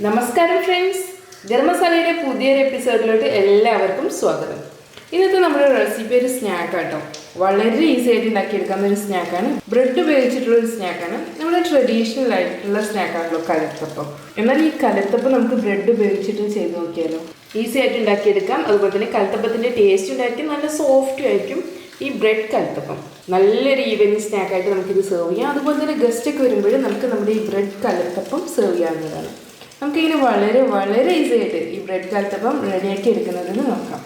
നമസ്കാരം ഫ്രണ്ട്സ്, ഗരം മസാലയുടെ പുതിയൊരു എപ്പിസോഡിലോട്ട് എല്ലാവർക്കും സ്വാഗതം. ഇന്നത്തെ നമ്മുടെ റെസിപ്പി ഒരു സ്നാക്ക് ആട്ടോ. വളരെ ഈസി ആയിട്ട് ഉണ്ടാക്കിയെടുക്കാവുന്ന ഒരു സ്നാക്കാണ്. ബ്രെഡ് ഉപയോഗിച്ചിട്ടുള്ള ഒരു സ്നാക്കാണ്. നമ്മുടെ ട്രഡീഷണൽ ആയിട്ടുള്ള സ്നാക്കാണല്ലോ കലത്തപ്പം. എന്നാൽ ഈ കലത്തപ്പം നമുക്ക് ബ്രെഡ് ഉപയോഗിച്ചിട്ട് ചെയ്ത് നോക്കിയാലോ. ഈസി ആയിട്ട് ഉണ്ടാക്കിയെടുക്കാം. അതുപോലെ തന്നെ കലത്തപ്പത്തിൻ്റെ ടേസ്റ്റ് ഉണ്ടായിരിക്കും, നല്ല സോഫ്റ്റും ആയിരിക്കും ഈ ബ്രെഡ് കലത്തപ്പം. നല്ലൊരു ഈവനിങ് സ്നാക്കായിട്ട് നമുക്കിത് സെർവ് ചെയ്യാം. അതുപോലെ തന്നെ ഗസ്റ്റൊക്കെ വരുമ്പോൾ നമുക്ക് നമ്മുടെ ഈ ബ്രെഡ് കലത്തപ്പം സെർവ് ചെയ്യാവുന്നതാണ്. നമുക്കിങ്ങനെ വളരെ ഈസി ആയിട്ട് ഈ ബ്രെഡ് കലത്തപ്പം റെഡിയാക്കി എടുക്കുന്നതെന്ന് നോക്കാം.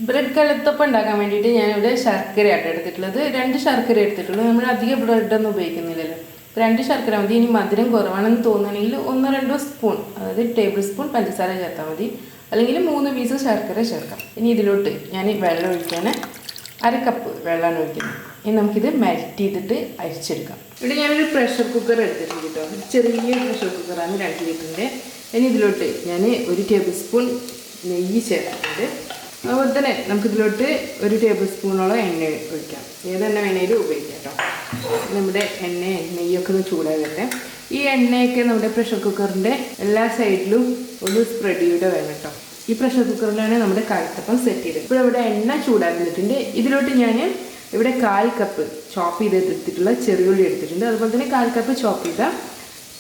ബ്രെഡ് കലത്തപ്പം ഉണ്ടാക്കാൻ വേണ്ടിയിട്ട് ഞാനിവിടെ ശർക്കരയായിട്ട് എടുത്തിട്ടുള്ളത്. 2 ശർക്കര എടുത്തിട്ടുള്ളത്. നമ്മൾ അധികം ബ്രെഡൊന്നും ഉപയോഗിക്കുന്നില്ലല്ലോ. 2 ശർക്കര മതി. ഇനി മധുരം കുറവാണെന്ന് തോന്നുകയാണെങ്കിൽ 1-2 സ്പൂൺ, അതായത് ടേബിൾ സ്പൂൺ പഞ്ചസാര ചേർത്താൽ മതി. അല്ലെങ്കിൽ 3 പീസ് ശർക്കര ചേർക്കാം. ഇനി ഇതിലോട്ട് ഞാൻ വെള്ളം ഒഴിക്കാൻ 1/2 കപ്പ് വെള്ളമാണ് ഒഴിക്കുന്നത്. ഇനി നമുക്കിത് മെൽറ്റ് ചെയ്തിട്ട് അരിച്ചെടുക്കാം. ഇവിടെ ഞാനൊരു പ്രഷർ കുക്കർ എടുത്തിട്ടുണ്ട് കേട്ടോ. ചെറിയ പ്രഷർ കുക്കറാണ് 2 ലിറ്ററിൻ്റെ. ഇനി ഇതിലോട്ട് ഞാൻ 1 ടേബിൾ സ്പൂൺ നെയ്യ് ചേർത്തിട്ടുണ്ട്. അതുപോലെ തന്നെ നമുക്കിതിലോട്ട് 1 ടേബിൾ സ്പൂണോളം എണ്ണ ഒഴിക്കാം. ഏതെണ്ണ വേണേലും ഉപയോഗിക്കാം കേട്ടോ. നമ്മുടെ നെയ്യൊക്കെ ഒന്ന് ചൂടാകട്ടെ. ഈ എണ്ണയൊക്കെ നമ്മുടെ പ്രഷർ കുക്കറിൻ്റെ എല്ലാ സൈഡിലും ഒന്ന് സ്പ്രെഡ് ചെയ്ത് വേണം കേട്ടോ. ഈ പ്രഷർ കുക്കറിലാണ് നമ്മുടെ കലത്തപ്പം സെറ്റ് ചെയ്തത്. ഇപ്പോൾ ഇവിടെ എണ്ണ ചൂടാക്കിയിട്ടുണ്ട്. ഇതിലോട്ട് ഞാൻ ഇവിടെ 1/4 കപ്പ് ചോപ്പ് ചെയ്തെടുത്തിട്ടുള്ള ചെറിയുള്ളി എടുത്തിട്ടുണ്ട്. അതുപോലെ തന്നെ 1/4 കപ്പ് ചോപ്പ് ചെയ്ത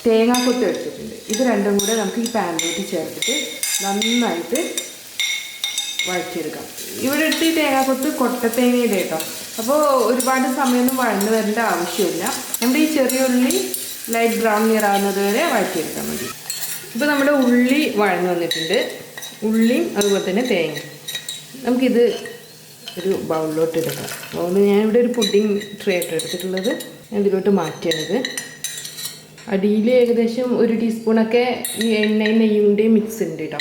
തേങ്ങാക്കൊത്ത് എടുത്തിട്ടുണ്ട്. ഇത് രണ്ടും കൂടെ നമുക്ക് ഈ പാനിലോട്ട് ചേർത്തിട്ട് നന്നായിട്ട് വഴറ്റിയെടുക്കാം. ഇവിടെ എടുത്ത് ഈ തേങ്ങാക്കൊത്ത് കൊട്ടത്തേങ്ങയുടെ കേട്ടോ. അപ്പോൾ ഒരുപാട് സമയമൊന്നും വഴന്ന് വരേണ്ട ആവശ്യമില്ല. നമ്മുടെ ഈ ചെറിയ ഉള്ളി ലൈറ്റ് ബ്രൗൺ നിയർ ആവുന്നത് വരെ വഴറ്റിയെടുക്കാൻ മതി. ഇപ്പോൾ നമ്മുടെ ഉള്ളി വഴന്ന് വന്നിട്ടുണ്ട്. ഉള്ളിയും അതുപോലെ തന്നെ തേങ്ങ നമുക്കിത് ഒരു ബൗളിലോട്ട് എടുക്കാം. ബൗളിൽ ഞാനിവിടെ ഒരു പുഡിങ് ട്രേ ആയിട്ട് എടുത്തിട്ടുള്ളത്. ഞാൻ ഇതിലോട്ട് മാറ്റിയാണിത്. അടിയിൽ ഏകദേശം 1 ടീസ്പൂണൊക്കെ ഈ എണ്ണയും നെയ്യുടെയും മിക്സ് ഉണ്ട് കേട്ടോ.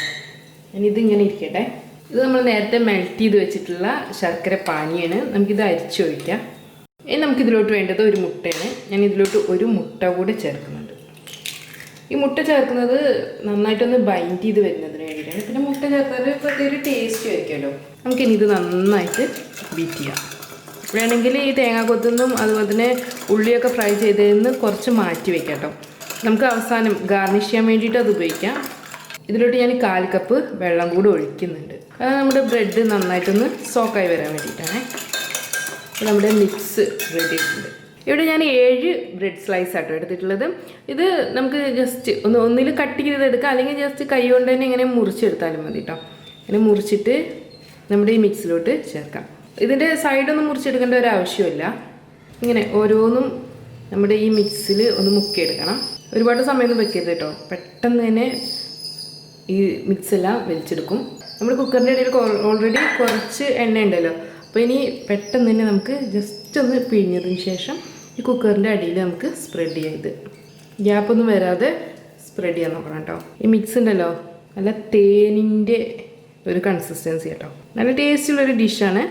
ഞാനിതിങ്ങനെ ഇരിക്കട്ടെ. ഇത് നമ്മൾ നേരത്തെ മെൽറ്റ് ചെയ്ത് വെച്ചിട്ടുള്ള ശർക്കര പാനിയാണ്. നമുക്കിത് അരിച്ചൊഴിക്കാം. ഇനി നമുക്കിതിലോട്ട് വേണ്ടത് 1 മുട്ടയാണ്. ഞാൻ ഇതിലോട്ട് 1 മുട്ട കൂടെ ചേർക്കുന്നുണ്ട്. ഈ മുട്ട ചേർക്കുന്നത് നന്നായിട്ടൊന്ന് ബൈൻഡ് ചെയ്ത് വരുന്നതിന് വേണ്ടിയിട്ടാണ്. പിന്നെ മുട്ട ചേർത്താൽ പ്രത്യേക ടേസ്റ്റ് ആയിരിക്കുമല്ലോ. നമുക്കിനി ഇത് നന്നായിട്ട് ബീറ്റ് ചെയ്യാം. വേണമെങ്കിൽ ഈ തേങ്ങാക്കൊത്തൊന്നും അതുപോലെ തന്നെ ഉള്ളിയൊക്കെ ഫ്രൈ ചെയ്തതിന് കുറച്ച് മാറ്റി വെക്കാം കേട്ടോ. നമുക്ക് അവസാനം ഗാർണിഷ് ചെയ്യാൻ വേണ്ടിയിട്ട് അത് ഉപയോഗിക്കാം. ഇതിലോട്ട് ഞാൻ 1/4 കപ്പ് വെള്ളം കൂടി ഒഴിക്കുന്നുണ്ട്. അത് നമ്മുടെ ബ്രെഡ് നന്നായിട്ടൊന്ന് സോക്കായി വരാൻ വേണ്ടിയിട്ടാണ്. നമ്മുടെ മിക്സ് റെഡി ആയിട്ടുണ്ട്. ഇവിടെ ഞാൻ 7 ബ്രെഡ് സ്ലൈസ് ആട്ടോ എടുത്തിട്ടുള്ളത്. ഇത് നമുക്ക് ജസ്റ്റ് ഒന്നിൽ കട്ട് ചെയ്തെടുക്കാം, അല്ലെങ്കിൽ ജസ്റ്റ് കൈ കൊണ്ട് തന്നെ ഇങ്ങനെ മുറിച്ചെടുത്താലും മതി കേട്ടോ. ഇങ്ങനെ മുറിച്ചിട്ട് നമ്മുടെ ഈ മിക്സിലോട്ട് ചേർക്കാം. ഇതിൻ്റെ സൈഡൊന്നും മുറിച്ചെടുക്കേണ്ട ഒരു ആവശ്യമില്ല. ഇങ്ങനെ ഓരോന്നും നമ്മുടെ ഈ മിക്സിൽ ഒന്ന് മുക്കിയെടുക്കണം. ഒരുപാട് സമയമൊന്നും വെക്കരുത് കേട്ടോ. പെട്ടെന്ന് തന്നെ ഈ മിക്സെല്ലാം വലിച്ചെടുക്കും. നമ്മുടെ കുക്കറിൻ്റെ ഇടയിൽ ഓൾറെഡി കുറച്ച് എണ്ണ ഉണ്ടല്ലോ. അപ്പോൾ ഇനി പെട്ടെന്ന് തന്നെ നമുക്ക് ജസ്റ്റ് ഒന്ന് പിഴിഞ്ഞതിന് ശേഷം ഈ കുക്കറിൻ്റെ അടിയിൽ നമുക്ക് സ്പ്രെഡ് ചെയ്ത് ഗ്യാപ്പൊന്നും വരാതെ സ്പ്രെഡ് ചെയ്യാൻ നോക്കണം കേട്ടോ. ഈ മിക്സ് ഉണ്ടല്ലോ നല്ല തേനിൻ്റെ ഒരു കൺസിസ്റ്റൻസി കേട്ടോ. നല്ല ടേസ്റ്റുള്ളൊരു ഡിഷാണ്.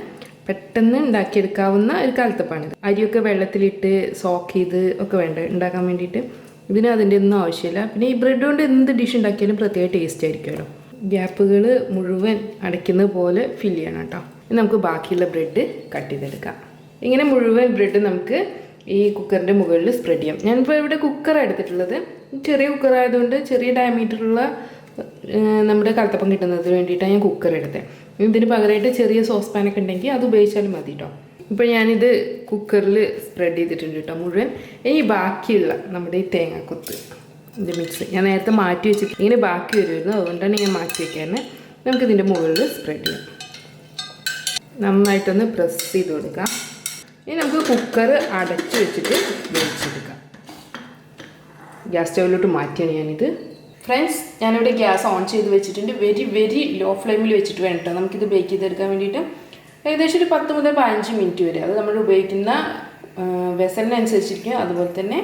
പെട്ടെന്ന് ഉണ്ടാക്കിയെടുക്കാവുന്ന ഒരു കലത്തപ്പാണിത്. അരിയൊക്കെ വെള്ളത്തിലിട്ട് സോക്ക് ചെയ്ത് ഒക്കെ വേണ്ട ഉണ്ടാക്കാൻ വേണ്ടിയിട്ട്. ഇതിന് അതിൻ്റെ ഒന്നും ആവശ്യമില്ല. പിന്നെ ഈ ബ്രെഡ് കൊണ്ട് എന്ത് ഡിഷ് ഉണ്ടാക്കിയാലും പ്രത്യേക ടേസ്റ്റ് ആയിരിക്കുമല്ലോ. ഗ്യാപ്പുകൾ മുഴുവൻ അടയ്ക്കുന്നത് പോലെ ഫില്ല് ചെയ്യണം കേട്ടോ. ഇനി നമുക്ക് ബാക്കിയുള്ള ബ്രെഡ് കട്ട് ചെയ്തെടുക്കാം. ഇങ്ങനെ മുഴുവൻ ബ്രെഡ് നമുക്ക് ഈ കുക്കറിൻ്റെ മുകളിൽ സ്പ്രെഡ് ചെയ്യാം. ഞാനിപ്പോൾ ഇവിടെ കുക്കറാണ് എടുത്തിട്ടുള്ളത്. ചെറിയ കുക്കർ ആയതുകൊണ്ട് ചെറിയ ഡയമീറ്ററുള്ള നമ്മുടെ കലത്തപ്പം കിട്ടുന്നതിന് വേണ്ടിയിട്ടാണ് ഞാൻ കുക്കർ എടുത്തത്. ഇതിന് പകരമായിട്ട് ചെറിയ സോസ് പാനൊക്കെ ഉണ്ടെങ്കിൽ അത് ഉപയോഗിച്ചാലും മതി കേട്ടോ. ഇപ്പോൾ ഞാനിത് കുക്കറിൽ സ്പ്രെഡ് ചെയ്തിട്ടുണ്ട് കേട്ടോ മുഴുവൻ. ഇനി ബാക്കിയുള്ള നമ്മുടെ ഈ തേങ്ങാക്കൊത്ത് ഇതിൻ്റെ മിക്സ് ഞാൻ നേരത്തെ മാറ്റി വെച്ചിട്ട് ഇങ്ങനെ ബാക്കി വരുമായിരുന്നു, അതുകൊണ്ടാണ് ഞാൻ മാറ്റി വയ്ക്കാറ്. നമുക്കിതിൻ്റെ മുകളിൽ സ്പ്രെഡ് ചെയ്യാം. നന്നായിട്ടൊന്ന് പ്രസ് ചെയ്ത് കൊടുക്കാം. ഇനി നമുക്ക് കുക്കർ അടച്ച് വെച്ചിട്ട് വേവിച്ചെടുക്കാം. ഗ്യാസ് സ്റ്റൗവിലോട്ട് മാറ്റിയാണ് ഞാനിത്. ഫ്രണ്ട്സ്, ഞാനിവിടെ ഗ്യാസ് ഓൺ ചെയ്ത് വെച്ചിട്ടുണ്ട്. വെരി ലോ ഫ്ലെയിമിൽ വെച്ചിട്ട് വേണം കേട്ടോ നമുക്കിത് ബേക്ക് ചെയ്തെടുക്കാൻ വേണ്ടിയിട്ട്. ഏകദേശം ഒരു 10 മുതൽ 15 മിനിറ്റ് വരെ. അത് നമ്മൾ ഉപയോഗിക്കുന്ന വെസലിനനുസരിച്ചിരിക്കും. അതുപോലെ തന്നെ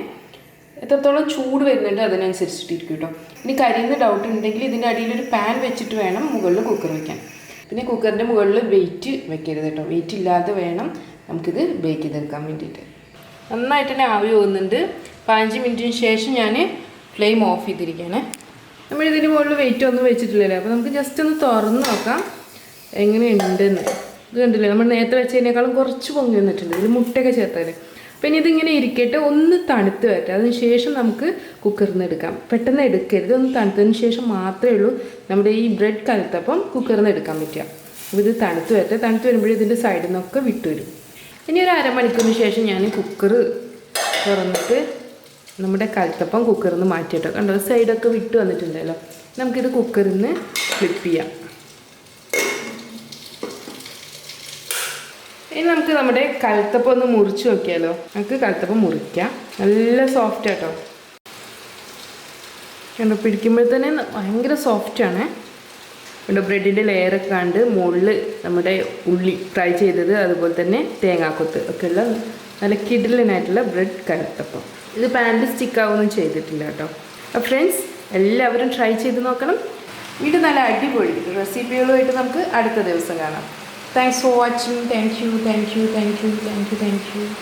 എത്രത്തോളം ചൂട് വരുന്നുണ്ട് അതിനനുസരിച്ചിട്ടിരിക്കും കേട്ടോ. ഇനി കരിയുന്ന ഡൗട്ട് ഉണ്ടെങ്കിൽ ഇതിൻ്റെ അടിയിലൊരു പാൻ വെച്ചിട്ട് വേണം മുകളിൽ കുക്കർ വയ്ക്കാൻ. പിന്നെ കുക്കറിൻ്റെ മുകളിൽ വെയിറ്റ് വെക്കരുത് കേട്ടോ. വെയിറ്റ് ഇല്ലാതെ വേണം നമുക്കിത് ബേക്ക് ചെയ്തെടുക്കാൻ വേണ്ടിയിട്ട്. നന്നായിട്ട് തന്നെ ആവി പോകുന്നുണ്ട്. 15 മിനിറ്റിന് ശേഷം ഞാൻ ഫ്ലെയിം ഓഫ് ചെയ്തിരിക്കുകയാണ്. നമ്മളിതിന് മുകളിൽ വെയിറ്റ് ഒന്നും വെച്ചിട്ടില്ലല്ലോ. അപ്പോൾ നമുക്ക് ജസ്റ്റ് ഒന്ന് തുറന്ന് നോക്കാം എങ്ങനെയുണ്ടെന്ന്. ഇത് കണ്ടില്ലേ, നമ്മൾ നേരത്തെ വെച്ചതിനേക്കാളും കുറച്ച് പൊങ്ങി വന്നിട്ടുണ്ട്. ഇതിൽ മുട്ടയൊക്കെ ചേർത്താൽ. അപ്പോൾ പിന്നെ ഇതിങ്ങനെ ഇരിക്കട്ടെ, ഒന്ന് തണുത്ത് വരട്ടെ. അതിനുശേഷം നമുക്ക് കുക്കറിൽ നിന്ന് എടുക്കാം. പെട്ടെന്ന് എടുക്കരുത്, ഒന്ന് തണുത്തതിന് ശേഷം മാത്രമേ ഉള്ളൂ നമ്മുടെ ഈ ബ്രെഡ് കലത്തപ്പം കുക്കറിൽ നിന്ന് എടുക്കാൻ പറ്റുക. അപ്പോൾ ഇത് തണുത്ത് വരട്ടെ. തണുത്ത് വരുമ്പോഴേ ഇതിൻ്റെ സൈഡിൽ നിന്നൊക്കെ വിട്ടുവരും. ഇനി ഒരു അരമണിക്കൂറിന് ശേഷം ഞാൻ കുക്കർ തുറന്നിട്ട് നമ്മുടെ കലത്തപ്പം കുക്കറിൽ നിന്ന് മാറ്റിയിട്ടോ. കണ്ടോ, സൈഡൊക്കെ വിട്ട് വന്നിട്ടുണ്ടല്ലോ. നമുക്കിത് കുക്കറിൽ നിന്ന് ഫ്ലിപ്പ് ചെയ്യാം. ഇനി നമുക്ക് നമ്മുടെ കലത്തപ്പം ഒന്ന് മുറിച്ച് നോക്കിയാലോ. നമുക്ക് കലത്തപ്പം മുറിക്കാം. നല്ല സോഫ്റ്റ് ആട്ടോ. കണ്ടോ, പിടിക്കുമ്പോൾ തന്നെ ഭയങ്കര സോഫ്റ്റാണ്. കണ്ടോ, ബ്രെഡിൻ്റെ ലെയറൊക്കെ കണ്ട് മുകളിൽ നമ്മുടെ ഉള്ളി ഫ്രൈ ചെയ്തത്, അതുപോലെ തന്നെ തേങ്ങാക്കൊത്ത് ഒക്കെയുള്ള നല്ല കിടിലനായിട്ടുള്ള ബ്രെഡ് കലത്തപ്പം. ഇത് പാനിൽ സ്റ്റിക്കാവൊന്നും ചെയ്തിട്ടില്ല കേട്ടോ. അപ്പോൾ ഫ്രണ്ട്സ്, എല്ലാവരും ട്രൈ ചെയ്ത് നോക്കണം. വീണ്ടും നല്ല അടിപൊളി റെസിപ്പികളുമായിട്ട് നമുക്ക് അടുത്ത ദിവസം കാണാം. Thanks for watching. Thank you.